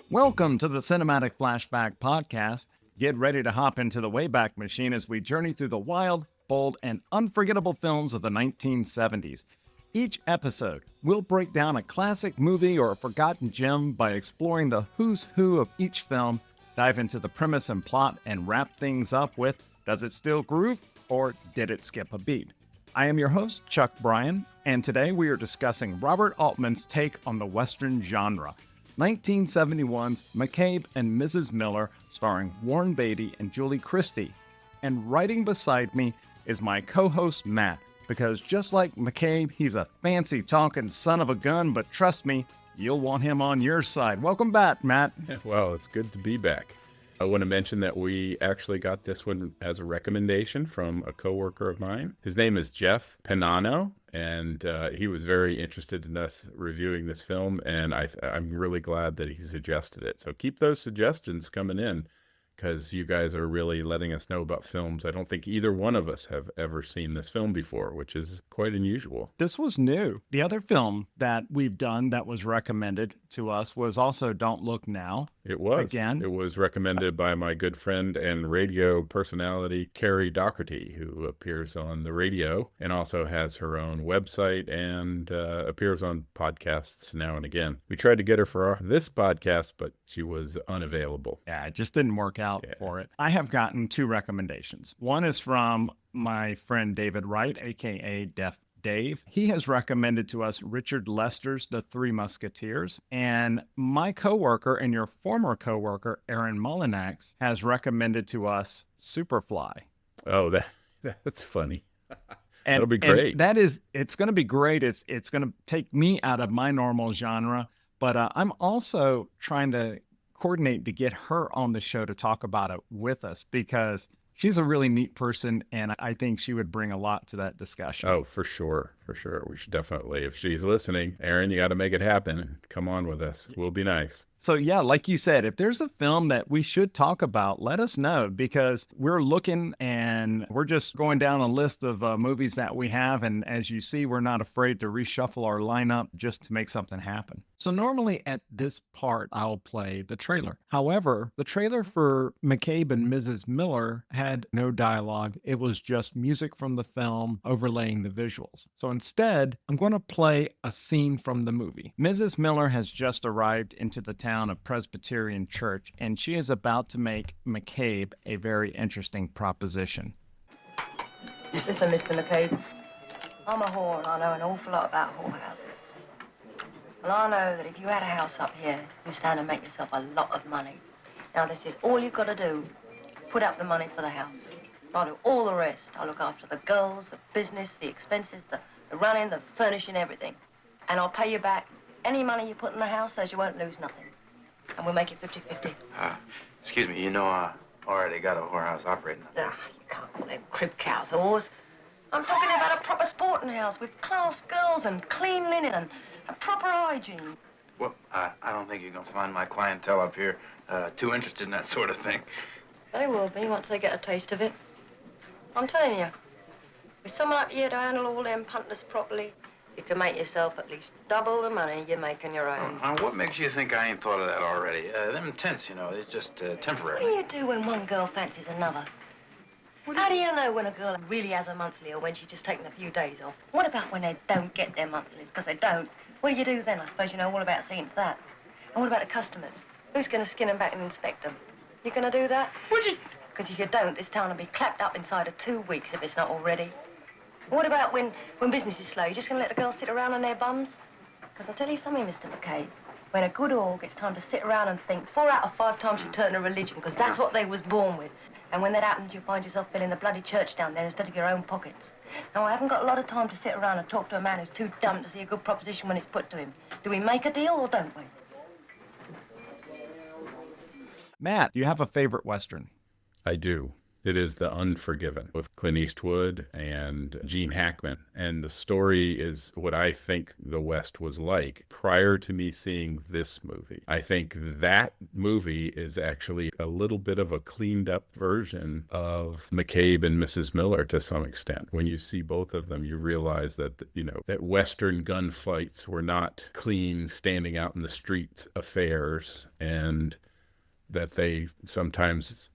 Welcome to the Cinematic Flashback Podcast. Get ready to hop into the Wayback Machine as we journey through the wild, bold, and unforgettable films of the 1970s. Each episode, we'll break down a classic movie or a forgotten gem by exploring the who's who of each film, dive into the premise and plot, and wrap things up with, does it still groove, or did it skip a beat? I am your host, Chuck Bryan, and today we are discussing Robert Altman's take on the Western genre. 1971's McCabe and Mrs. Miller, starring Warren Beatty and Julie Christie. And writing beside me is my co-host Matt, because just like McCabe, he's a fancy-talking son of a gun, but trust me, you'll want him on your side. Welcome back, Matt. Well, it's good to be back. I want to mention that we actually got this one as a recommendation from a coworker of mine. His name is Jeff Penano, and he was very interested in us reviewing this film, and I'm really glad that he suggested it. So keep those suggestions coming in, because you guys are really letting us know about films. I don't think either one of us have ever seen this film before, which is quite unusual. This was new. The other film that we've done that was recommended to us was also Don't Look Now. It was. Again. It was recommended by my good friend and radio personality, Carrie Doherty, who appears on the radio and also has her own website and appears on podcasts now and again. We tried to get her for this podcast, but she was unavailable. Yeah, it just didn't work out for it. I have gotten two recommendations. One is from my friend David Wright, a.k.a. Deaf Dave. He has recommended to us Richard Lester's The Three Musketeers, and my coworker and your former coworker, Aaron Mullinax, has recommended to us Superfly. Oh, that's funny. That'll be great. It's going to be great. It's going to take me out of my normal genre, but I'm also trying to coordinate to get her on the show to talk about it with us, because she's a really neat person, and I think she would bring a lot to that discussion. Oh, for sure. For sure. We should definitely, if she's listening, Aaron, you got to make it happen. Come on with us. We'll be nice. So yeah, like you said, if there's a film that we should talk about, let us know, because we're looking and we're just going down a list of movies that we have. And as you see, we're not afraid to reshuffle our lineup just to make something happen. So normally at this part, I'll play the trailer. However, the trailer for McCabe and Mrs. Miller had no dialogue. It was just music from the film overlaying the visuals. So instead, I'm going to play a scene from the movie. Mrs. Miller has just arrived into the town of Presbyterian Church, and she is about to make McCabe a very interesting proposition. Listen, Mr. McCabe, I'm a whore, and I know an awful lot about whorehouses. And I know that if you had a house up here, you stand and make yourself a lot of money. Now, this is all you've got to do. Put up the money for the house. I'll do all the rest. I'll look after the girls, the business, the expenses, the running, the furnishing, everything. And I'll pay you back any money you put in the house, so you won't lose nothing. And we'll make it 50-50. Excuse me, you know I already got a whorehouse operating. You can't call them crib cows whores. I'm talking about a proper sporting house with class girls and clean linen and proper hygiene. Well, I don't think you're going to find my clientele up here too interested in that sort of thing. They will be once they get a taste of it. I'm telling you, with someone up here to handle all them punters properly, you can make yourself at least double the money you make on your own. What makes you think I ain't thought of that already? Them tents, you know, it's just temporary. What do you do when one girl fancies another? How do you know when a girl really has a monthly or when she's just taken a few days off? What about when they don't get their monthlies? Because they don't. What do you do then? I suppose you know all about seeing to that. And what about the customers? Who's going to skin them back and inspect them? You going to do that? Because if you don't, this town will be clapped up inside of 2 weeks if it's not already. What about when business is slow? You're just going to let the girls sit around on their bums? Because I'll tell you something, Mr. McCabe. When a good whore gets time to sit around and think, 4 out of 5 times you turn to religion, because that's what they was born with. And when that happens, you find yourself filling the bloody church down there instead of your own pockets. Now, I haven't got a lot of time to sit around and talk to a man who's too dumb to see a good proposition when it's put to him. Do we make a deal or don't we? Matt, do you have a favorite Western? I do. It is The Unforgiven with Clint Eastwood and Gene Hackman. And the story is what I think the West was like prior to me seeing this movie. I think that movie is actually a little bit of a cleaned up version of McCabe and Mrs. Miller to some extent. When you see both of them, you realize that, that Western gunfights were not clean, standing out in the street affairs, and that they sometimes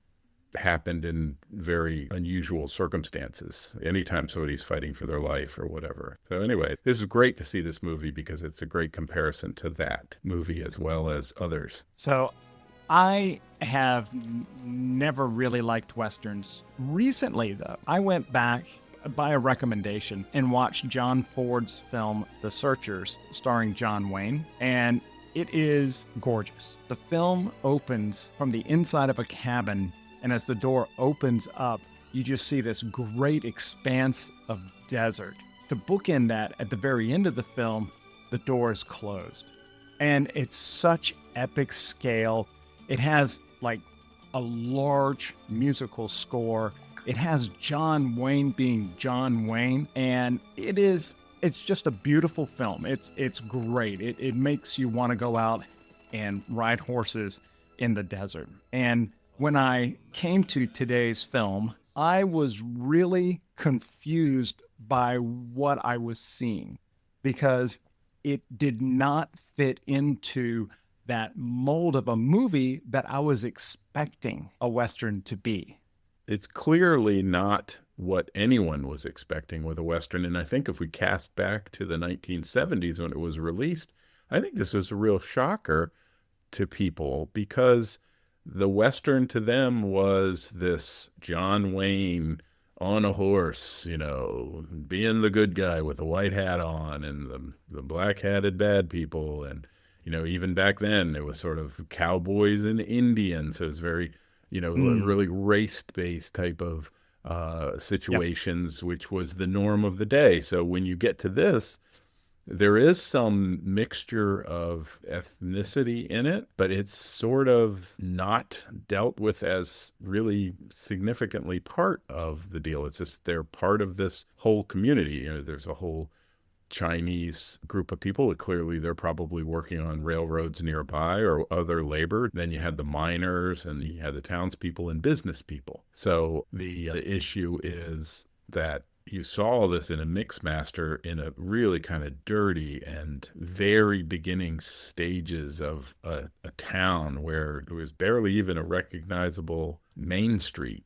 happened in very unusual circumstances anytime somebody's fighting for their life or whatever. So anyway, this is great to see this movie because it's a great comparison to that movie as well as others. So I have never really liked Westerns. Recently, though, I went back by a recommendation and watched John Ford's film The Searchers, starring John Wayne, and it is gorgeous. The film opens from the inside of a cabin, and as the door opens up, you just see this great expanse of desert. To bookend that, at the very end of the film, the door is closed. And it's such epic scale. It has like a large musical score. It has John Wayne being John Wayne. And it's just a beautiful film. It's great. It makes you want to go out and ride horses in the desert. And when I came to today's film, I was really confused by what I was seeing because it did not fit into that mold of a movie that I was expecting a Western to be. It's clearly not what anyone was expecting with a Western. And I think if we cast back to the 1970s when it was released, I think this was a real shocker to people because the Western to them was this John Wayne on a horse, being the good guy with the white hat on and the black-hatted bad people. And, even back then it was sort of cowboys and Indians. So it was very, really race-based type of situations, which was the norm of the day. So when you get to this, there is some mixture of ethnicity in it, but it's sort of not dealt with as really significantly part of the deal. It's just they're part of this whole community. There's a whole Chinese group of people. Clearly, they're probably working on railroads nearby or other labor. Then you had the miners and you had the townspeople and business people. So the issue is that you saw this in a mix master in a really kind of dirty and very beginning stages of a town where there was barely even a recognizable main street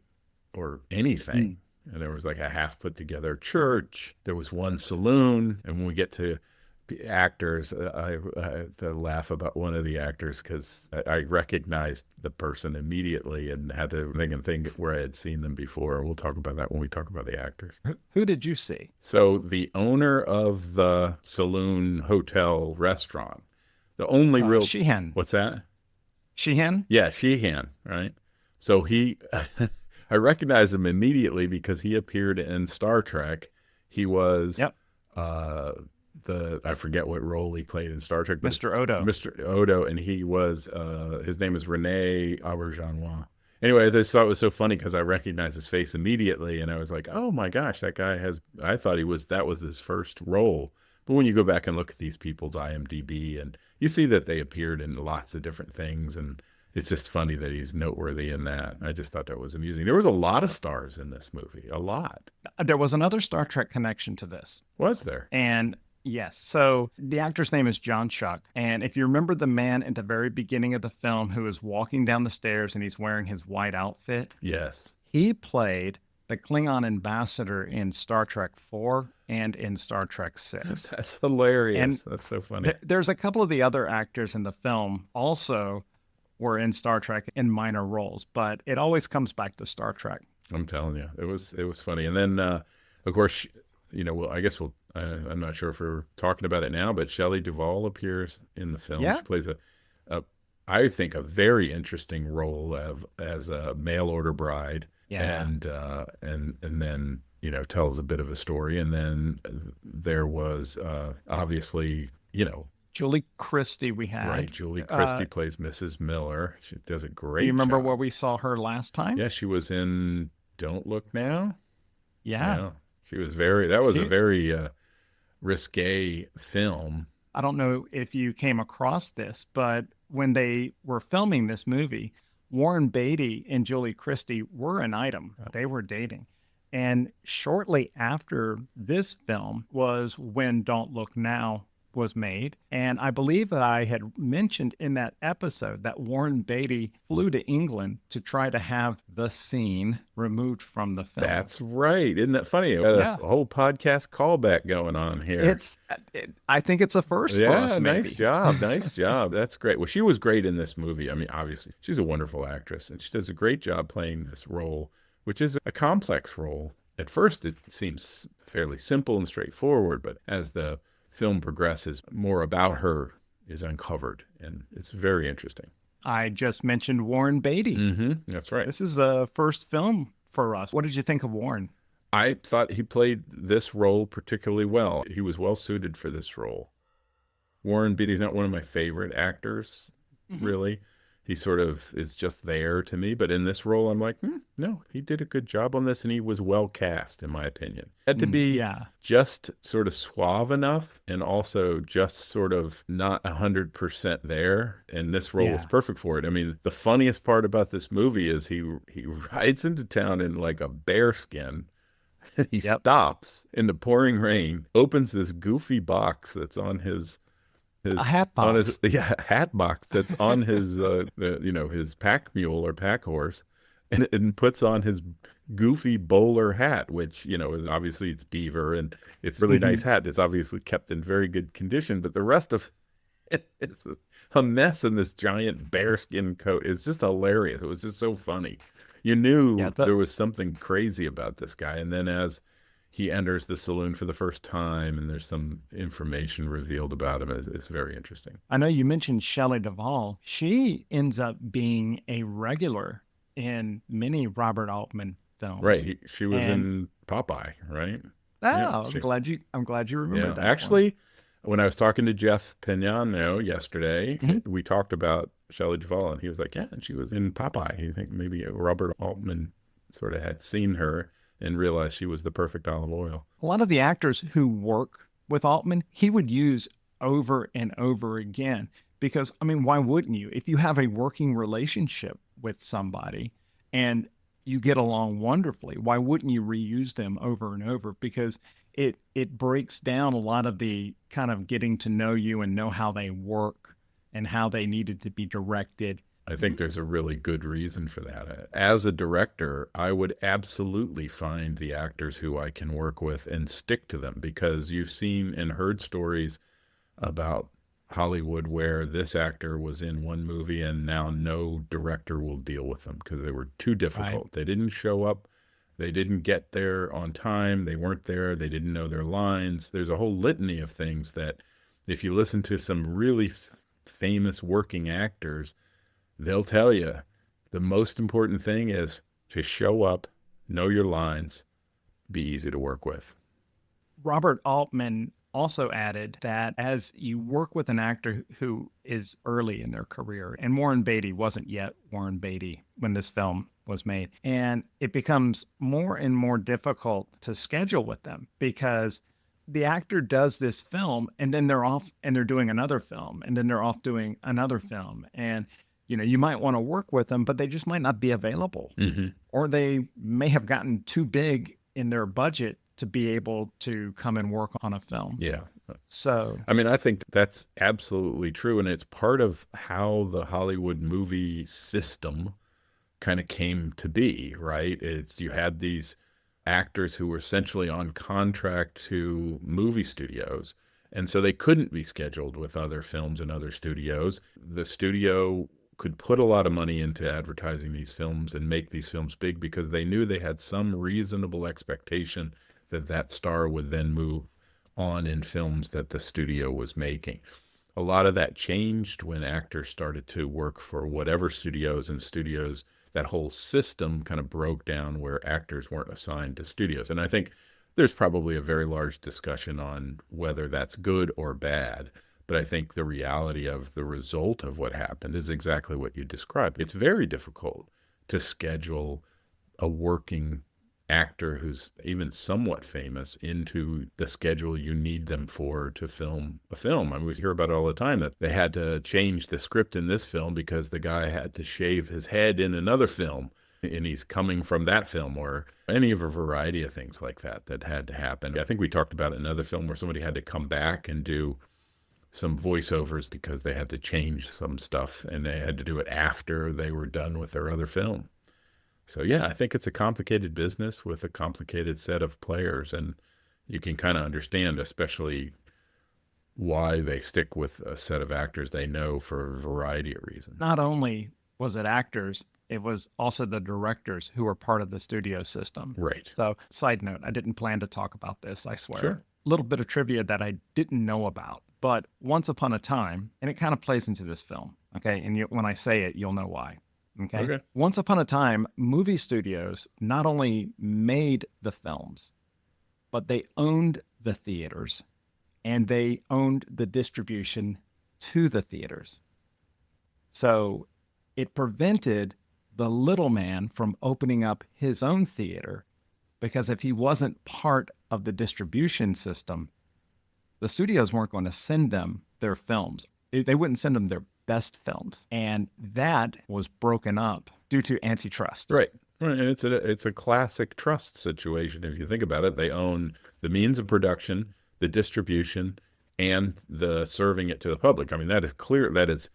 or anything. And there was like a half put together church. There was one saloon. And when we get to actors, I had to laugh about one of the actors because I recognized the person immediately and had to think where I had seen them before. We'll talk about that when we talk about the actors. Who did you see? So the owner of the saloon, hotel, restaurant, the only real... Sheehan. What's that? Sheehan? Yeah, Sheehan, right? So he... I recognized him immediately because he appeared in Star Trek. He was... Yep. I forget what role he played in Star Trek. Mr. Odo. Mr. Odo, and he was, his name is Rene Auberjonois. Anyway, I just thought it was so funny because I recognized his face immediately, and I was like, oh my gosh, that guy I thought that was his first role. But when you go back and look at these people's IMDb, and you see that they appeared in lots of different things, and it's just funny that he's noteworthy in that. I just thought that was amusing. There was a lot of stars in this movie, a lot. There was another Star Trek connection to this. Was there? And yes. So the actor's name is John Schuck. And if you remember the man at the very beginning of the film who is walking down the stairs and he's wearing his white outfit. Yes. He played the Klingon ambassador in Star Trek 4 and in Star Trek 6. That's hilarious. And that's so funny. There's a couple of the other actors in the film also were in Star Trek in minor roles, but it always comes back to Star Trek. I'm telling you, it was funny. And then, of course, I guess I'm not sure if we're talking about it now, but Shelley Duvall appears in the film. Yeah. She plays I think, a very interesting role as a mail order bride. Yeah. And then, tells a bit of a story. And then there was, obviously, Julie Christie we had. Right. Julie Christie plays Mrs. Miller. She does it great. Do you remember job. where we saw her last time? Yeah, she was in Don't Look Now? Yeah. She was that was a very risque film. I don't know if you came across this, but when they were filming this movie, Warren Beatty and Julie Christie were an item. They were dating. And shortly after this film was when Don't Look Now was made. And I believe that I had mentioned in that episode that Warren Beatty flew to England to try to have the scene removed from the film. That's right. Isn't that funny? Yeah. A whole podcast callback going on here. I think it's a first for us, maybe. Nice job. Nice job. That's great. Well, she was great in this movie. I mean, obviously, she's a wonderful actress, and she does a great job playing this role, which is a complex role. At first, it seems fairly simple and straightforward, but as the film progresses, more about her is uncovered, and it's very interesting. I just mentioned Warren Beatty. That's right. This is the first film for us. What did you think of Warren? I thought he played this role particularly well. He was well suited for this role. Warren Beatty's not one of my favorite actors, really. He sort of is just there to me. But in this role, I'm like, no, he did a good job on this, and he was well cast, in my opinion. Had to be just sort of suave enough and also just sort of not 100% there. And this role was perfect for it. I mean, the funniest part about this movie is he rides into town in like a bear skin. He stops in the pouring rain, opens this goofy box that's on his a hat box. On his hat box that's on his his pack mule or pack horse, and puts on his goofy bowler hat, which is obviously it's beaver and it's a really nice hat. It's obviously kept in very good condition, but the rest of it is a mess in this giant bearskin coat. It's just hilarious. It was just so funny. You knew there was something crazy about this guy, and then as he enters the saloon for the first time, and there's some information revealed about him. It's very interesting. I know you mentioned Shelley Duvall. She ends up being a regular in many Robert Altman films. Right. She was in Popeye, right? Oh, I'm glad you remembered that. Actually, when I was talking to Jeff Pignano yesterday, we talked about Shelley Duvall, and he was like, and she was in Popeye. You think maybe Robert Altman sort of had seen her and realized she was the perfect olive oil. A lot of the actors who work with Altman, he would use over and over again because, I mean, why wouldn't you? If you have a working relationship with somebody and you get along wonderfully, why wouldn't you reuse them over and over? Because it breaks down a lot of the kind of getting to know you and know how they work and how they needed to be directed. I think there's a really good reason for that. As a director, I would absolutely find the actors who I can work with and stick to them, because you've seen and heard stories about Hollywood where this actor was in one movie and now no director will deal with them because they were too difficult. Right. They didn't show up. They didn't get there on time. They weren't there. They didn't know their lines. There's a whole litany of things that if you listen to some really famous working actors, they'll tell you the most important thing is to show up, know your lines, be easy to work with. Robert Altman also added that as you work with an actor who is early in their career, and Warren Beatty wasn't yet Warren Beatty when this film was made, and it becomes more and more difficult to schedule with them because the actor does this film and then they're off and they're doing another film and then they're off doing another film. And you might want to work with them, but they just might not be available. Or they may have gotten too big in their budget to be able to come and work on a film. Yeah. So, I mean, I think that's absolutely true. And it's part of how the Hollywood movie system kind of came to be, right? You had these actors who were essentially on contract to movie studios. And so they couldn't be scheduled with other films and other studios. The studio could put a lot of money into advertising these films and make these films big because they knew they had some reasonable expectation that that star would then move on in films that the studio was making. A lot of that changed when actors started to work for whatever studios, and studios, that whole system kind of broke down where actors weren't assigned to studios. And I think there's probably a very large discussion on whether that's good or bad. But I think the reality of the result of what happened is exactly what you described. It's very difficult to schedule a working actor who's even somewhat famous into the schedule you need them for to film a film. I mean, we hear about it all the time that they had to change the script in this film because the guy had to shave his head in another film, and he's coming from that film, or any of a variety of things like that that had to happen. I think we talked about another film where somebody had to come back and do some voiceovers because they had to change some stuff, and they had to do it after they were done with their other film. So yeah, I think it's a complicated business with a complicated set of players, and you can kind of understand especially why they stick with a set of actors they know for a variety of reasons. Not only was it actors, it was also the directors who were part of the studio system. Right. So, side note, I didn't plan to talk about this, I swear. Sure. A little bit of trivia that I didn't know about. But once upon a time, and it kind of plays into this film, okay? And when I say it, you'll know why. Okay. Once upon a time, movie studios not only made the films, but they owned the theaters and they owned the distribution to the theaters. So it prevented the little man from opening up his own theater, because if he wasn't part of the distribution system, the studios weren't going to send them their films. They wouldn't send them their best films. And that was broken up due to antitrust. Right. And it's a classic trust situation. If you think about it, they own the means of production, the distribution, and the serving it to the public. I mean, that is clear. That is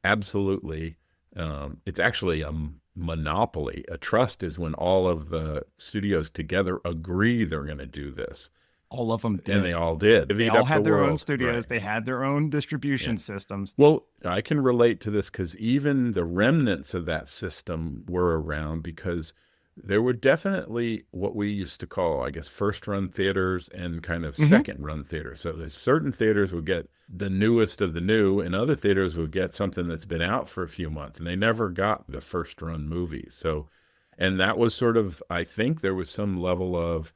absolutely, it's actually a monopoly. A trust is when all of the studios together agree they're going to do this. All of them did. And they all did. They all had their own studios. Right. They had their own distribution systems. Well, I can relate to this because even the remnants of that system were around, because there were definitely what we used to call, I guess, first-run theaters and kind of second-run theaters. So there's certain theaters would get the newest of the new, and other theaters would get something that's been out for a few months, and they never got the first-run movies. So, and that was sort of, I think there was some level of,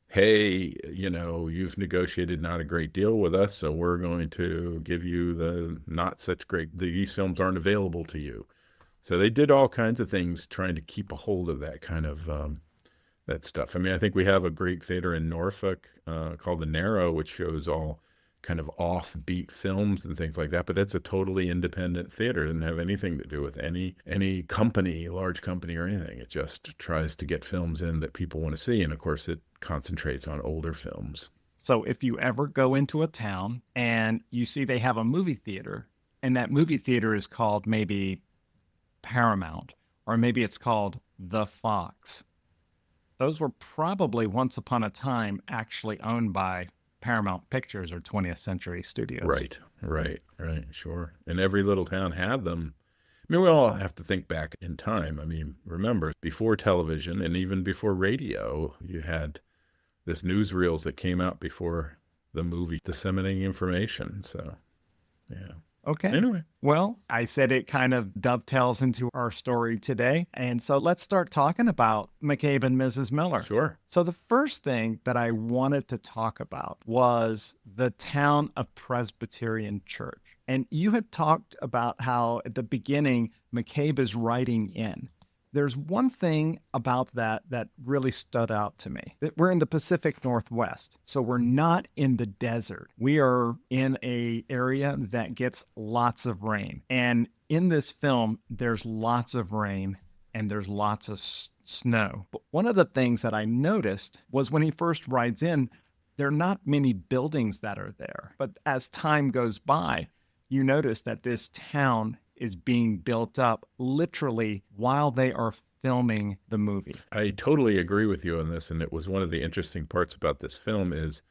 hey, you know, you've negotiated not a great deal with us, so we're going to give you the not such great, these films aren't available to you. So they did all kinds of things trying to keep a hold of that kind of, that stuff. I mean, I think we have a great theater in Norfolk called The Narrow, which shows all kind of offbeat films and things like that, but it's a totally independent theater. It doesn't have anything to do with any company, large company or anything. It just tries to get films in that people want to see, and of course it concentrates on older films. So if you ever go into a town and you see they have a movie theater, and that movie theater is called maybe Paramount, or maybe it's called The Fox, those were probably once upon a time actually owned by Paramount Pictures or 20th Century Studios. Right, sure. And every little town had them. I mean, we all have to think back in time. I mean, remember, before television and even before radio, you had this newsreels that came out before the movie disseminating information. So, yeah. Okay. Anyway. Well, I said it kind of dovetails into our story today. And so let's start talking about McCabe and Mrs. Miller. Sure. So the first thing that I wanted to talk about was the town of Presbyterian Church. And you had talked about how at the beginning, McCabe is writing in. There's one thing about that really stood out to me. That we're in the Pacific Northwest, so we're not in the desert. We are in an area that gets lots of rain. And in this film, there's lots of rain and there's lots of snow. But one of the things that I noticed was when he first rides in, there are not many buildings that are there. But as time goes by, you notice that this town is being built up literally while they are filming the movie. I totally agree with you on this, and it was one of the interesting parts about this film is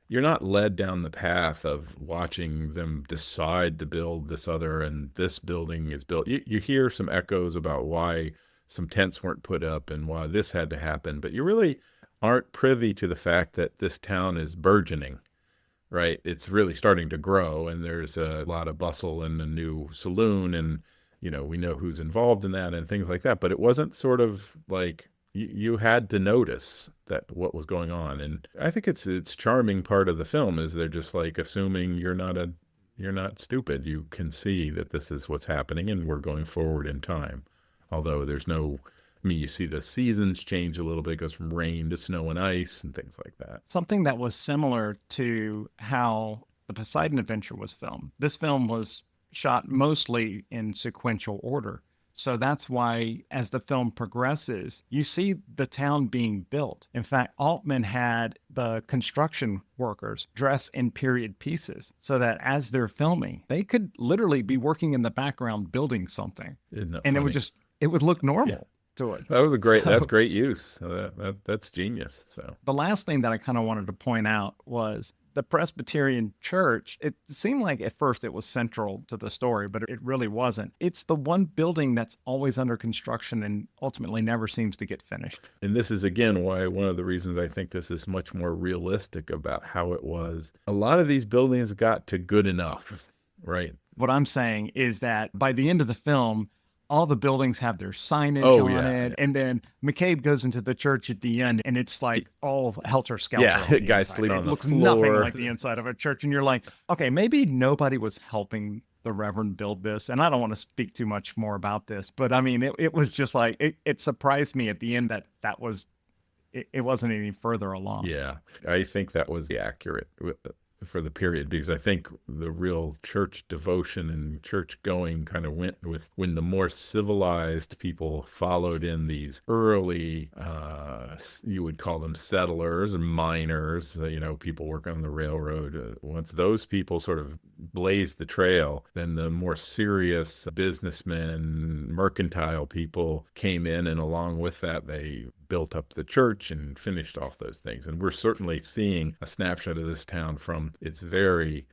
you're not led down the path of watching them decide to build this other, and this building is built. You hear some echoes about why some tents weren't put up and why this had to happen, but you really aren't privy to the fact that this town is burgeoning. Right. It's really starting to grow, and there's a lot of bustle in the new saloon, and, you know, we know who's involved in that and things like that. But it wasn't sort of like you had to notice that what was going on. And I think it's charming part of the film is they're just like assuming you're not stupid. You can see that this is what's happening and we're going forward in time. Although there's no I mean, you see the seasons change a little bit. It goes from rain to snow and ice and things like that. Something that was similar to how the Poseidon Adventure was filmed. This film was shot mostly in sequential order. So that's why, as the film progresses, you see the town being built. In fact, Altman had the construction workers dress in period pieces so that as they're filming, they could literally be working in the background building something. Isn't that And funny? it would look normal to it. That was that's great use. That's genius. So the last thing that I kind of wanted to point out was the Presbyterian Church. It seemed like at first it was central to the story, but it really wasn't. It's the one building that's always under construction and ultimately never seems to get finished. And this is, again, why one of the reasons I think this is much more realistic about how it was. A lot of these buildings got to good enough, right? What I'm saying is that by the end of the film, all the buildings have their signage on it. And then McCabe goes into the church at the end and it's like all helter-skelter. Yeah, guys sleeping on the floor. It looks nothing like the inside of a church. And you're like, okay, maybe nobody was helping the Reverend build this. And I don't want to speak too much more about this, but I mean, it was just like, it surprised me at the end that was, it wasn't any further along. Yeah, I think that was accurate for the period, because I think the real church devotion and church going kind of went with when the more civilized people followed in these early, you would call them settlers and miners, people working on the railroad. Once those people sort of blazed the trail, then the more serious businessmen, mercantile people came in, and along with that, they built up the church and finished off those things. And we're certainly seeing a snapshot of this town from its very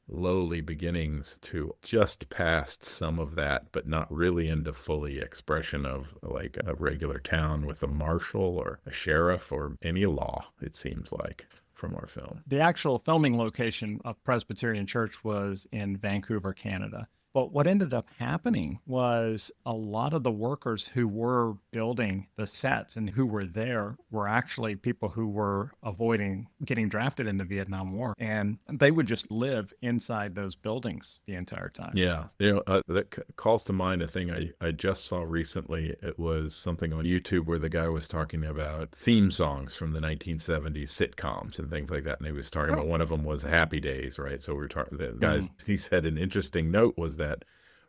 lowly beginnings to just past some of that, but not really into fully expression of like a regular town with a marshal or a sheriff or any law, it seems like, from our film. The actual filming location of Presbyterian Church was in Vancouver, Canada. But what ended up happening was a lot of the workers who were building the sets and who were there were actually people who were avoiding getting drafted in the Vietnam War. And they would just live inside those buildings the entire time. Yeah. That calls to mind a thing I just saw recently. It was something on YouTube where the guy was talking about theme songs from the 1970s sitcoms and things like that. And he was talking about one of them was Happy Days, right? So we were talking, the guys, he said an interesting note was that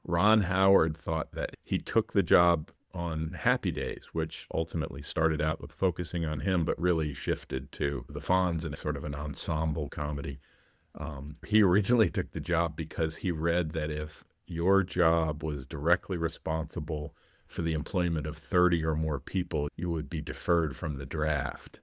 Ron Howard thought that he took the job on Happy Days, which ultimately started out with focusing on him, but really shifted to the Fonz and sort of an ensemble comedy. He originally took the job because he read that if your job was directly responsible for the employment of 30 or more people, you would be deferred from the draft.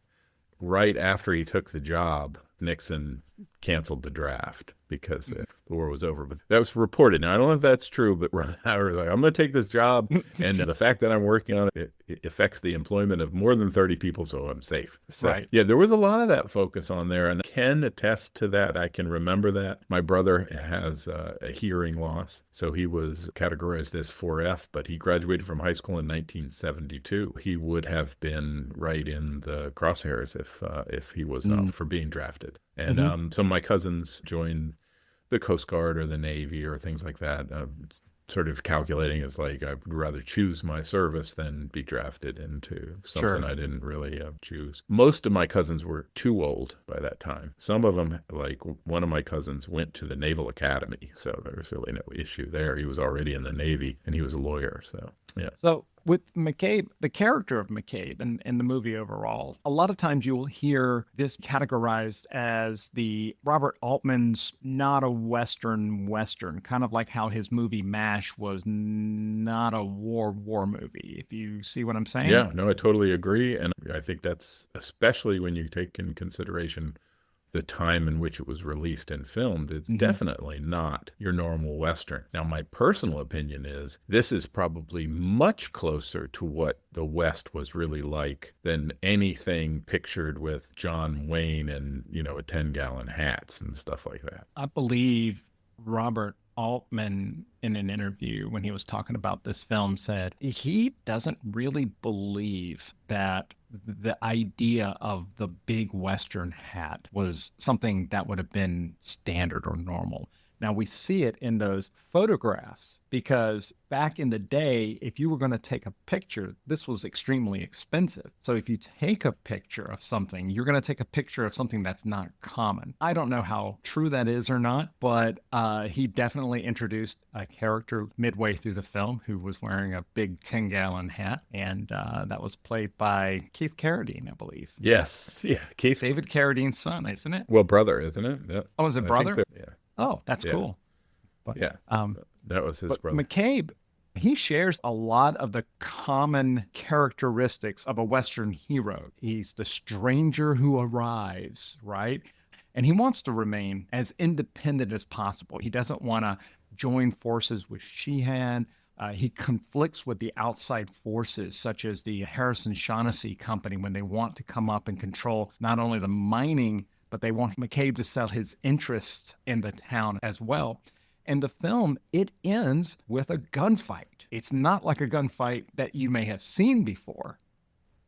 Right after he took the job, Nixon canceled the draft because the war was over. But that was reported. Now, I don't know if that's true, but Ron Howard was like, I'm going to take this job, and the fact that I'm working on it affects the employment of more than 30 people, so I'm safe. So, right. Yeah, there was a lot of that focus on there, and I can attest to that. I can remember that. My brother has a hearing loss, so he was categorized as 4F, but he graduated from high school in 1972. He would have been right in the crosshairs if he was up for being drafted. And some of my cousins joined the Coast Guard or the Navy or things like that, sort of calculating as like, I would rather choose my service than be drafted into something I didn't really choose. Most of my cousins were too old by that time. Some of them, like one of my cousins went to the Naval Academy, so there was really no issue there. He was already in the Navy and he was a lawyer, so yeah. So with McCabe, the character of McCabe and the movie overall, a lot of times you will hear this categorized as the Robert Altman's not a Western, kind of like how his movie MASH was not a war movie, if you see what I'm saying. Yeah, no, I totally agree. And I think that's especially when you take in consideration the time in which it was released and filmed, it's definitely not your normal Western. Now, my personal opinion is this is probably much closer to what the West was really like than anything pictured with John Wayne and, a 10-gallon hats and stuff like that. I believe Robert Altman, in an interview when he was talking about this film, said he doesn't really believe that the idea of the big Western hat was something that would have been standard or normal. Now, we see it in those photographs because back in the day, if you were going to take a picture, this was extremely expensive. So if you take a picture of something, you're going to take a picture of something that's not common. I don't know how true that is or not, but he definitely introduced a character midway through the film who was wearing a big 10-gallon hat, and that was played by Keith Carradine, I believe. Yes. Yeah. Keith. David Carradine's son, isn't it? Well, brother, isn't it? Yeah. Oh, is it I think brother? yeah. Oh, that's cool. But, Yeah. That was his but brother. McCabe, he shares a lot of the common characteristics of a Western hero. He's the stranger who arrives, right? And he wants to remain as independent as possible. He doesn't want to join forces with Sheehan. He conflicts with the outside forces, such as the Harrison Shaughnessy Company, when they want to come up and control not only the mining, but they want McCabe to sell his interest in the town as well. And the film, it ends with a gunfight. It's not like a gunfight that you may have seen before,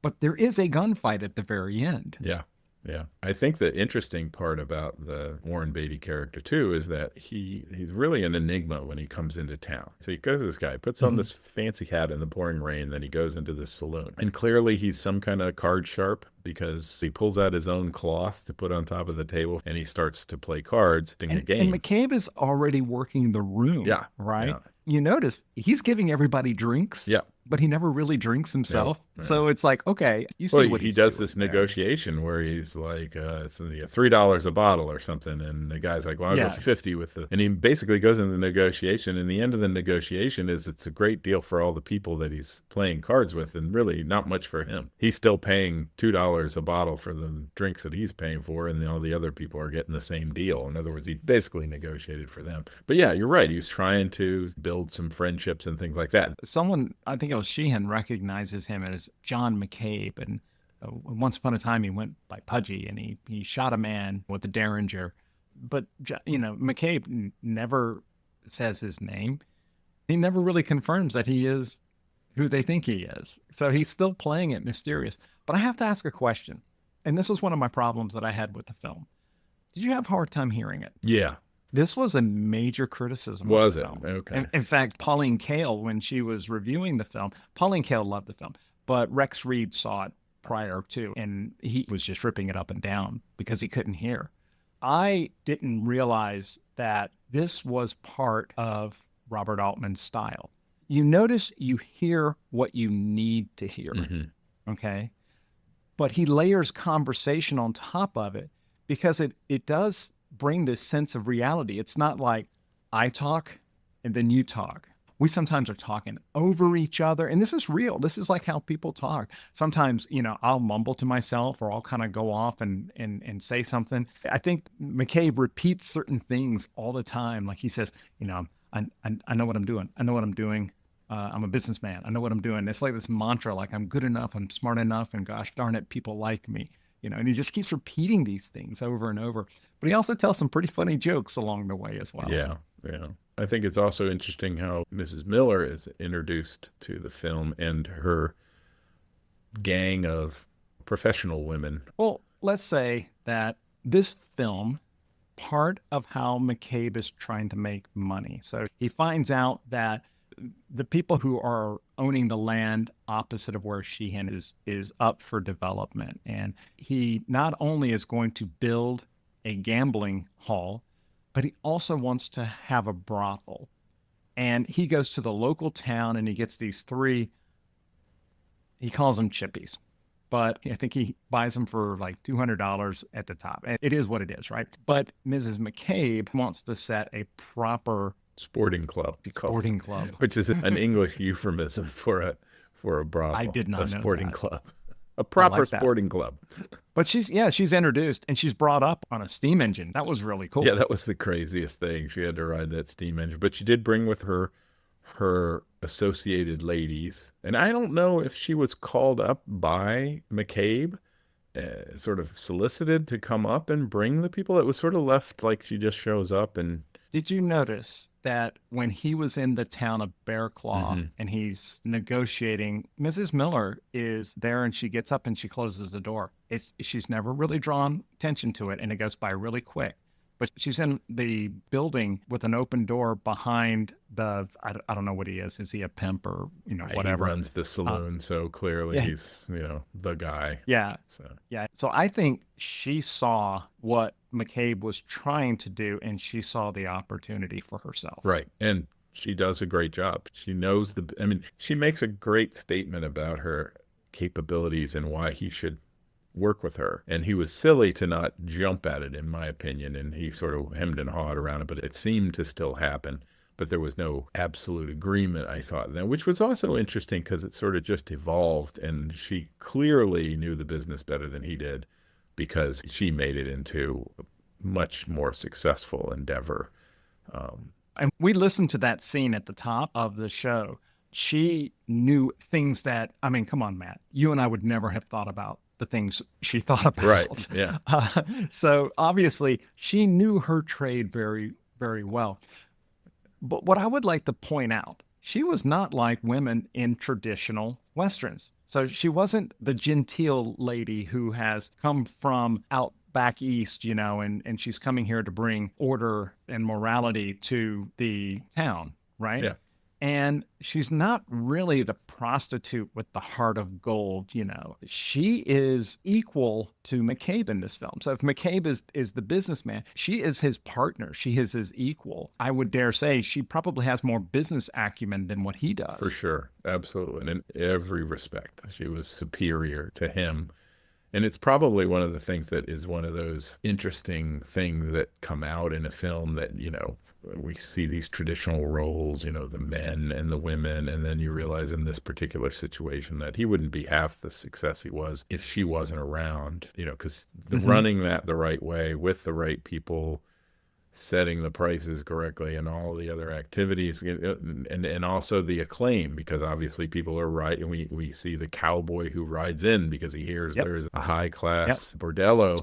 but there is a gunfight at the very end. Yeah. Yeah. I think the interesting part about the Warren Beatty character, too, is that he's really an enigma when he comes into town. So he goes to this guy, puts on this fancy hat in the pouring rain, then he goes into this saloon. And clearly he's some kind of card sharp because he pulls out his own cloth to put on top of the table and he starts to play cards in the game. And McCabe is already working the room, right? Yeah. You notice he's giving everybody drinks. Yeah. But he never really drinks himself. No. So it's like, okay, you see what he he's does doing this there. negotiation where he's like, it's $3 a bottle or something. And the guy's like, well, I'll go for 50 with the, and he basically goes into the negotiation. And the end of the negotiation is it's a great deal for all the people that he's playing cards with and really not much for him. He's still paying $2 a bottle for the drinks that he's paying for. And all the other people are getting the same deal. In other words, he basically negotiated for them. But yeah, you're right. He was trying to build some friendships and things like that. Someone, I think it was Sheehan, recognizes him as John McCabe. And once upon a time, he went by Pudgy and he shot a man with a Derringer. But, McCabe never says his name. He never really confirms that he is who they think he is. So he's still playing it mysterious. But I have to ask a question. And this was one of my problems that I had with the film. Did you have a hard time hearing it? Yeah. This was a major criticism. Was of the it? film. Okay. In fact, Pauline Kael, when she was reviewing the film, Pauline Kael loved the film, but Rex Reed saw it prior to, and he was just ripping it up and down because he couldn't hear. I didn't realize that this was part of Robert Altman's style. You notice you hear what you need to hear, okay? But he layers conversation on top of it because it does bring this sense of reality. It's not like I talk and then you talk. We sometimes are talking over each other, and this is real. This is like how people talk. Sometimes, I'll mumble to myself or I'll kind of go off and say something. I think McCabe repeats certain things all the time. Like he says, I know what I'm doing. I know what I'm doing. I'm a businessman. I know what I'm doing. It's like this mantra, like I'm good enough, I'm smart enough, and gosh darn it, people like me. And he just keeps repeating these things over and over. But he also tells some pretty funny jokes along the way as well. Yeah. I think it's also interesting how Mrs. Miller is introduced to the film and her gang of professional women. Well, let's say that this film, part of how McCabe is trying to make money. So he finds out that the people who are owning the land opposite of where Sheehan is up for development. And he not only is going to build a gambling hall, but he also wants to have a brothel. And he goes to the local town and he gets these three, he calls them chippies, but I think he buys them for like $200 at the top. And it is what it is, right? But Mrs. McCabe wants to set a proper Sporting club. club. Which is an English euphemism for a brothel. I did not know sporting that. club. A proper like that. sporting club. But she's introduced and she's brought up on a steam engine. That was really cool. Yeah, that was the craziest thing. She had to ride that steam engine. But she did bring with her associated ladies. And I don't know if she was called up by McCabe, sort of solicited to come up and bring the people. It was sort of left like she just shows up and... Did you notice that when he was in the town of Bear Claw and he's negotiating, Mrs. Miller is there and she gets up and she closes the door. She's never really drawn attention to it and it goes by really quick. but she's in the building with an open door behind I don't know what he is. Is he a pimp or, whatever? He runs the saloon, so clearly he's, the guy. Yeah. So. Yeah. So I think she saw what McCabe was trying to do, and she saw the opportunity for herself. Right. And she does a great job. She knows she makes a great statement about her capabilities and why he should work with her. And he was silly to not jump at it, in my opinion. And he sort of hemmed and hawed around it, but it seemed to still happen. But there was no absolute agreement, I thought, then, which was also interesting because it sort of just evolved. And she clearly knew the business better than he did because she made it into a much more successful endeavor. And we listened to that scene at the top of the show. She knew things that, come on, Matt, you and I would never have thought about the things she thought about. Right, yeah. So obviously she knew her trade very, very well. But what I would like to point out, she was not like women in traditional Westerns. So she wasn't the genteel lady who has come from out back east, and she's coming here to bring order and morality to the town, right? Yeah. And she's not really the prostitute with the heart of gold, She is equal to McCabe in this film. So if McCabe is the businessman, she is his partner. She is his equal. I would dare say she probably has more business acumen than what he does. For sure. Absolutely. And in every respect, she was superior to him. And it's probably one of the things that is one of those interesting things that come out in a film that, we see these traditional roles, the men and the women, and then you realize in this particular situation that he wouldn't be half the success he was if she wasn't around, because running that the right way with the right people, setting the prices correctly and all the other activities and also the acclaim, because obviously people are right. And we see the cowboy who rides in because he hears there's a high class bordello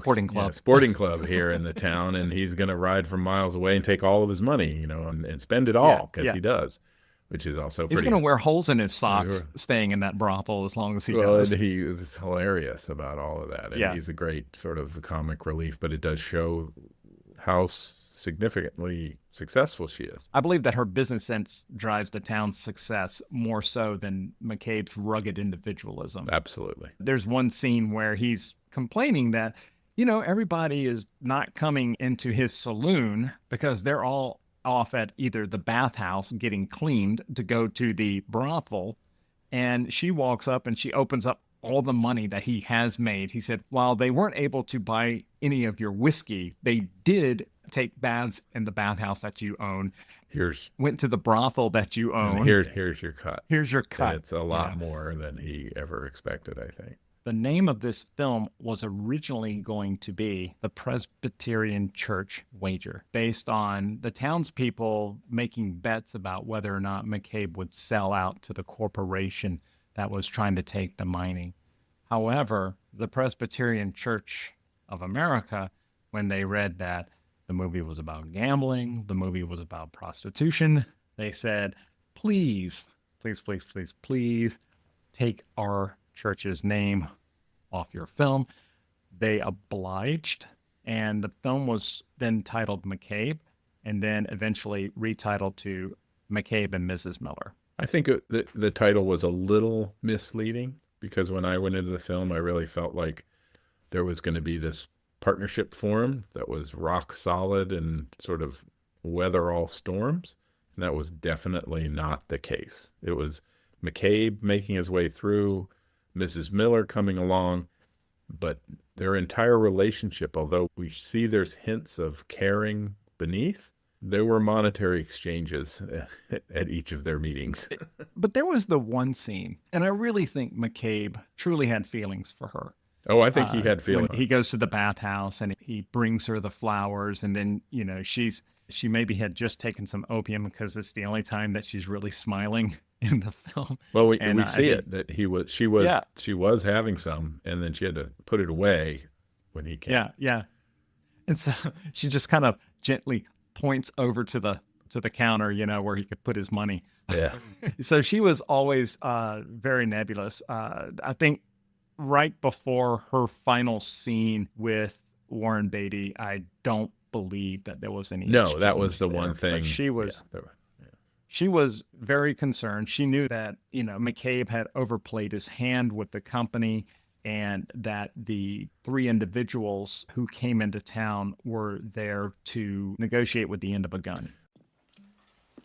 sporting club here in the town. And he's going to ride from miles away and take all of his money, and spend it all because he does, which is also he's going to wear holes in his socks staying in that brothel as long as he does. He is hilarious about all of that. And he's a great sort of comic relief, but it does show how significantly successful she is. I believe that her business sense drives the town's success more so than McCabe's rugged individualism. Absolutely. There's one scene where he's complaining that, everybody is not coming into his saloon because they're all off at either the bathhouse getting cleaned to go to the brothel. And she walks up and she opens up all the money that he has made. He said, while they weren't able to buy any of your whiskey, they did take baths in the bathhouse that you own. Went to the brothel that you own. Here's your cut. Here's your cut. And it's a lot more than he ever expected, I think. The name of this film was originally going to be The Presbyterian Church Wager, based on the townspeople making bets about whether or not McCabe would sell out to the corporation that was trying to take the mining. However, the Presbyterian Church of America, when they read that the movie was about gambling, the movie was about prostitution, they said, please take our church's name off your film. They obliged, and the film was then titled McCabe, and then eventually retitled to McCabe and Mrs. Miller. I think the title was a little misleading because when I went into the film, I really felt like there was going to be this partnership formed that was rock solid and sort of weather all storms. And that was definitely not the case. It was McCabe making his way through, Mrs. Miller coming along, but their entire relationship, although we see there's hints of caring beneath, there were monetary exchanges at each of their meetings. But there was the one scene, and I really think McCabe truly had feelings for her. Oh, I think he had feelings. He goes to the bathhouse and he brings her the flowers, and then, she maybe had just taken some opium because it's the only time that she's really smiling in the film. Well, we see it that she was having some, and then she had to put it away when he came. Yeah. And so she just kind of gently points over to the counter, where he could put his money. Yeah. So she was always very nebulous. I think right before her final scene with Warren Beatty, I don't believe that there was any No, that exchange was the there, one but thing. she was very concerned. She knew that, McCabe had overplayed his hand with the company, and that the three individuals who came into town were there to negotiate with the end of a gun.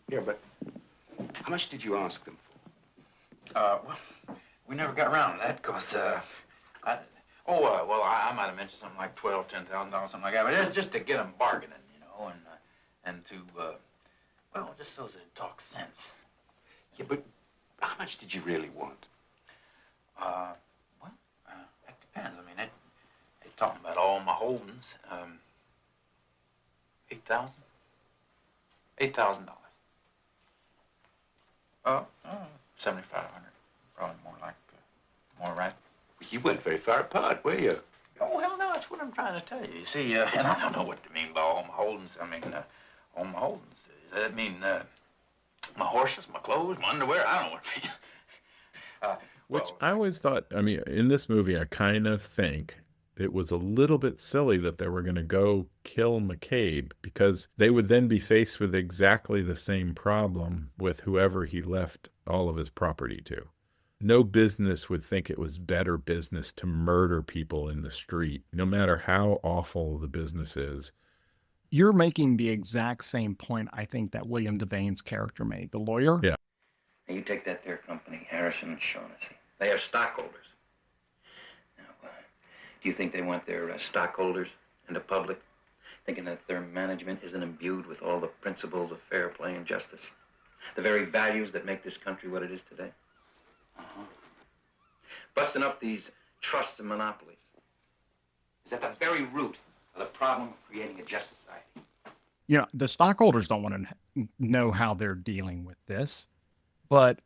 Yeah, but how much did you ask them for? Well, we never got around to that because, I might have mentioned something like $12,000, $10,000, something like that. But it's just to get them bargaining, and to, just so they talk sense. Yeah, but how much did you really want? It depends. I mean, they're talking about all my holdings. $8,000. $8,000. $7,500. Probably more right. You weren't very far apart, were you? Oh, hell no, that's what I'm trying to tell you. You see, and I don't know what to mean by all my holdings. I mean, all my holdings. Does that mean my horses, my clothes, my underwear? I don't know what it means. Which I always thought, I mean, in this movie, I kind of think it was a little bit silly that they were going to go kill McCabe, because they would then be faced with exactly the same problem with whoever he left all of his property to. No business would think it was better business to murder people in the street, no matter how awful the business is. You're making the exact same point, I think, that William Devane's character made, the lawyer. Yeah. Now, you take that there company, Harrison and Shaughnessy. They are stockholders. Now, do you think they want their stockholders and the public thinking that their management isn't imbued with all the principles of fair play and justice? The very values that make this country what it is today? Busting up these trusts and monopolies is at the very root of the problem of creating a just society. The stockholders don't want to know how they're dealing with this, but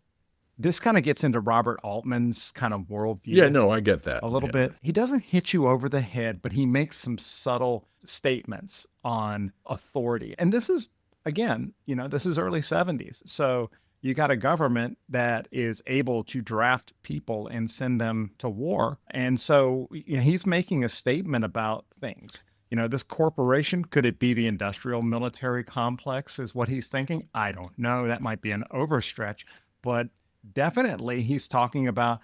this kind of gets into Robert Altman's kind of worldview. Yeah, no, I get that. A little bit. He doesn't hit you over the head, but he makes some subtle statements on authority. And this is, again, this is early 70s. So you got a government that is able to draft people and send them to war. And so he's making a statement about things. This corporation, could it be the industrial military complex is what he's thinking? I don't know. That might be an overstretch, but definitely he's talking about,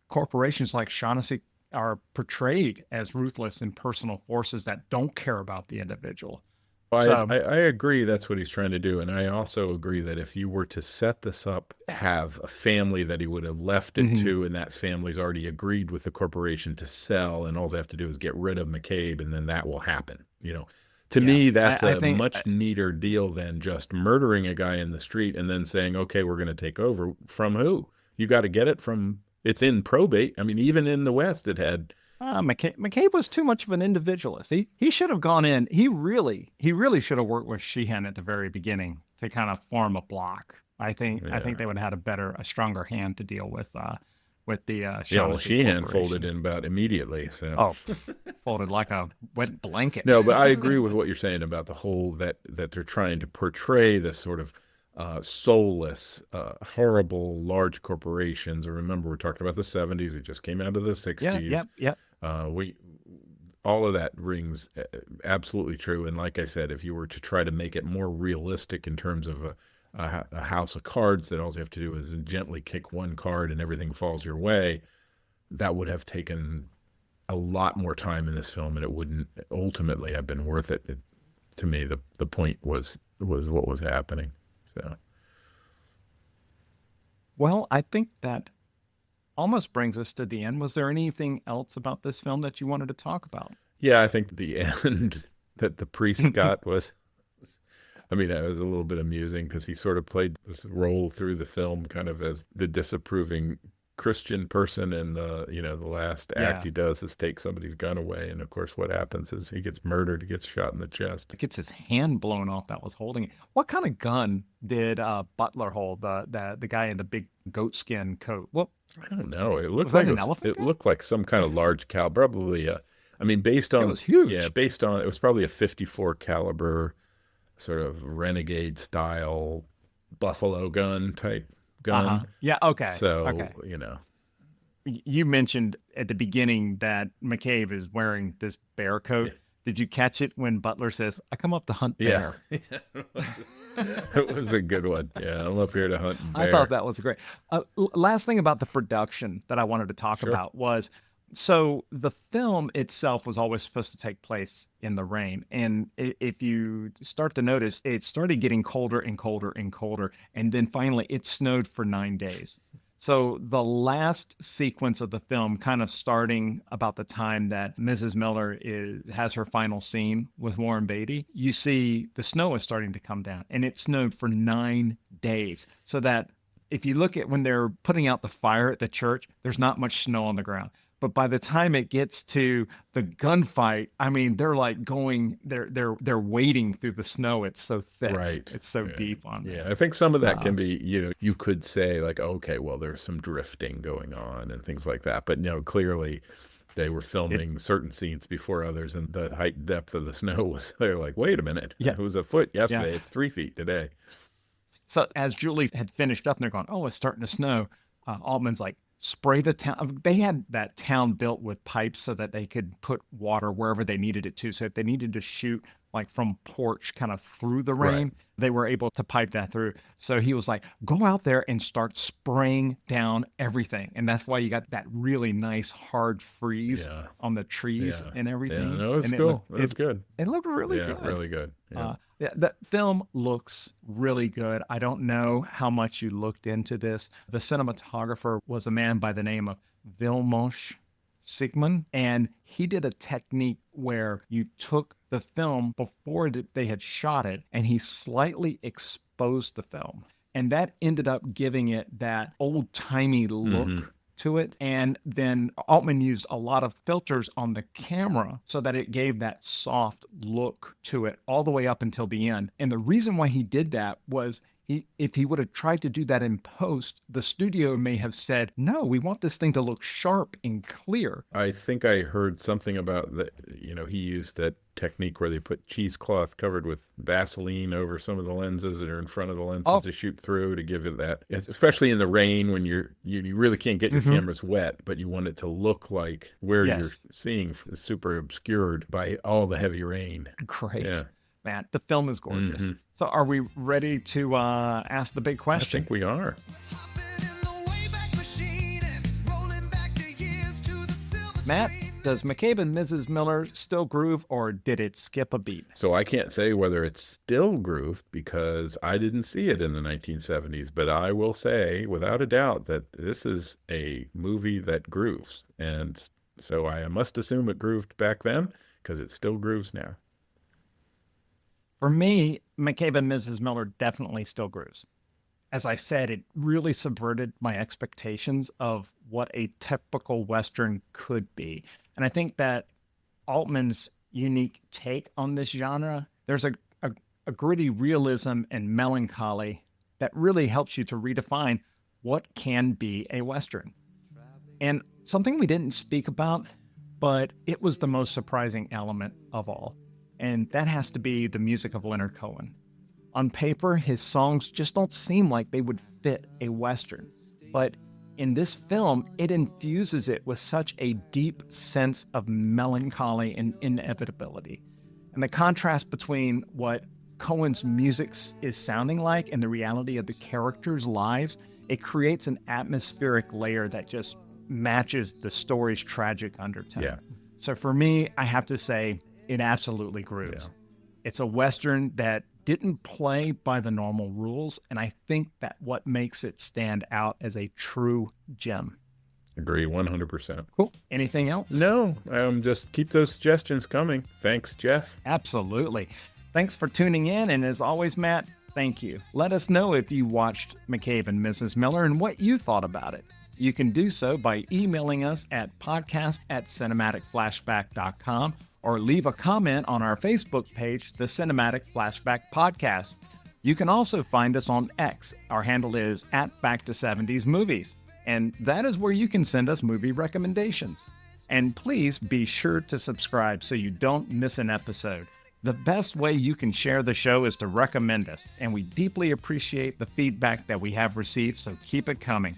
corporations like Shaughnessy are portrayed as ruthless and personal forces that don't care about the individual. Well, I agree that's what he's trying to do. And I also agree that if you were to set this up, have a family that he would have left it to, and that family's already agreed with the corporation to sell, and all they have to do is get rid of McCabe, and then that will happen. To me, that's a much neater deal than just murdering a guy in the street and then saying, okay, we're going to take over. From who? You got to get it from, it's in probate. I mean, even in the West, it had... McCabe was too much of an individualist. He should have gone in. He really should have worked with Sheehan at the very beginning to kind of form a block. I think they would have had a stronger hand to deal with the Sheehan folded in about immediately. So folded like a wet blanket. No, but I agree with what you're saying about the whole that they're trying to portray this sort of soulless, horrible, large corporations. Or remember, we're talking about the 70s. We just came out of the 60s. Yep. All of that rings absolutely true. And like I said, if you were to try to make it more realistic in terms of a house of cards that all you have to do is gently kick one card and everything falls your way, that would have taken a lot more time in this film, and it wouldn't ultimately have been worth it. To me, the point was what was happening. So, well, I think that almost brings us to the end. Was there anything else about this film that you wanted to talk about? Yeah, I think the end that the priest got was, I mean, it was a little bit amusing because he sort of played this role through the film kind of as the disapproving Christian person, and the last act he does is take somebody's gun away, and of course what happens is he gets murdered. He gets shot in the chest. He gets his hand blown off that was holding it. What kind of gun did Butler hold? The guy in the big goatskin coat. Well, I don't know. It looked like it looked like some kind of large caliber, probably. I mean, based on it was huge. Yeah, based on it was probably a .54 caliber, sort of renegade style buffalo gun type gun. Uh-huh. Yeah. Okay. So, okay. You mentioned at the beginning that McCabe is wearing this bear coat. Did you catch it when Butler says, "I come up to hunt bear"? Yeah. It was a good one. Yeah, I'm up here to hunt bear. I thought that was great. Last thing about the production that I wanted to talk about was, so the film itself was always supposed to take place in the rain. And if you start to notice, it started getting colder and colder and colder. And then finally it snowed for 9 days. So the last sequence of the film, kind of starting about the time that Mrs. Miller has her final scene with Warren Beatty, you see the snow is starting to come down, and it snowed for 9 days. So that if you look at when they're putting out the fire at the church, there's not much snow on the ground. But by the time it gets to the gunfight, I mean, they're like they're wading through the snow. It's so thick. Right. It's so deep on there. Yeah, I think some of that can be, you could say like, okay, well, there's some drifting going on and things like that. But clearly they were filming certain scenes before others, and the height and depth of the snow was, they're like, wait a minute. Yeah. It was a foot yesterday. It's 3 feet today. So as Julie had finished up and they're going, oh, it's starting to snow, Altman's like, spray the town. They had that town built with pipes so that they could put water wherever they needed it to. So if they needed to shoot like from porch kind of through the rain, they were able to pipe that through. So he was like, go out there and start spraying down everything. And that's why you got that really nice hard freeze on the trees and everything. Yeah, no, it was cool. It was good. It looked really good. Yeah, really good. Yeah. The film looks really good. I don't know how much you looked into this. The cinematographer was a man by the name of Vilmos Sigmund, and he did a technique where you took the film before they had shot it, and he slightly exposed the film. And that ended up giving it that old-timey look to it. And then Altman used a lot of filters on the camera so that it gave that soft look to it all the way up until the end. And the reason why he did that was if he would have tried to do that in post, the studio may have said, no, we want this thing to look sharp and clear. I think I heard something about that. He used that technique where they put cheesecloth covered with Vaseline over some of the lenses that are in front of the lenses to shoot through, to give it that, especially in the rain when you really can't get your cameras wet, but you want it to look like where you're seeing is super obscured by all the heavy rain. Great. Yeah. Man, the film is gorgeous. So are we ready to ask the big question? I think we are. Matt, does McCabe and Mrs. Miller still groove, or did it skip a beat? So I can't say whether it's still grooved because I didn't see it in the 1970s, but I will say without a doubt that this is a movie that grooves. And so I must assume it grooved back then because it still grooves now. For me, McCabe and Mrs. Miller definitely still grooves. As I said, it really subverted my expectations of what a typical Western could be. And I think that Altman's unique take on this genre, there's a gritty realism and melancholy that really helps you to redefine what can be a Western. And something we didn't speak about, but it was the most surprising element of all. And that has to be the music of Leonard Cohen. On paper, his songs just don't seem like they would fit a Western. But in this film, it infuses it with such a deep sense of melancholy and inevitability. And the contrast between what Cohen's music is sounding like and the reality of the characters' lives, it creates an atmospheric layer that just matches the story's tragic undertone. Yeah. So for me, I have to say, it absolutely grooves. Yeah. It's a Western that didn't play by the normal rules, and I think that what makes it stand out as a true gem. Agree 100%. Cool. Anything else? No, just keep those suggestions coming. Thanks, Jeff. Absolutely. Thanks for tuning in, and as always, Matt, thank you. Let us know if you watched McCabe and Mrs. Miller and what you thought about it. You can do so by emailing us at podcast@cinematicflashback.com or leave a comment on our Facebook page, the Cinematic Flashback Podcast. You can also find us on X. Our handle is @Back270sMovies. And that is where you can send us movie recommendations. And please be sure to subscribe so you don't miss an episode. The best way you can share the show is to recommend us, and we deeply appreciate the feedback that we have received, so keep it coming.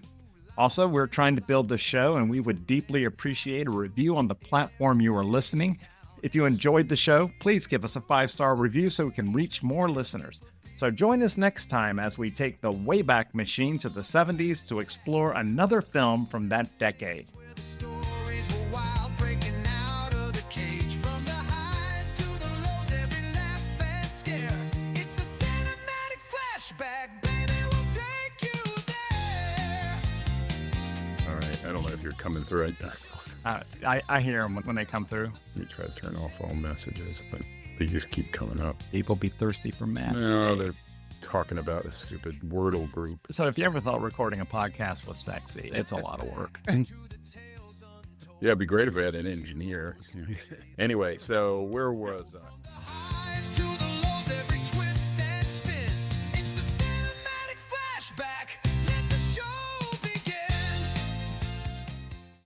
Also, we're trying to build the show, and we would deeply appreciate a review on the platform you are listening. If you enjoyed the show, please give us a 5-star review so we can reach more listeners. So join us next time as we take the Wayback Machine to the 70s to explore another film from that decade. I don't know if you're coming through. I hear them when they come through. Let me try to turn off all messages, but they just keep coming up. People be thirsty for Matt. No, they're talking about a stupid Wordle group. So if you ever thought recording a podcast was sexy, it's a lot of work. Yeah, it'd be great if I had an engineer. Anyway, so where was I?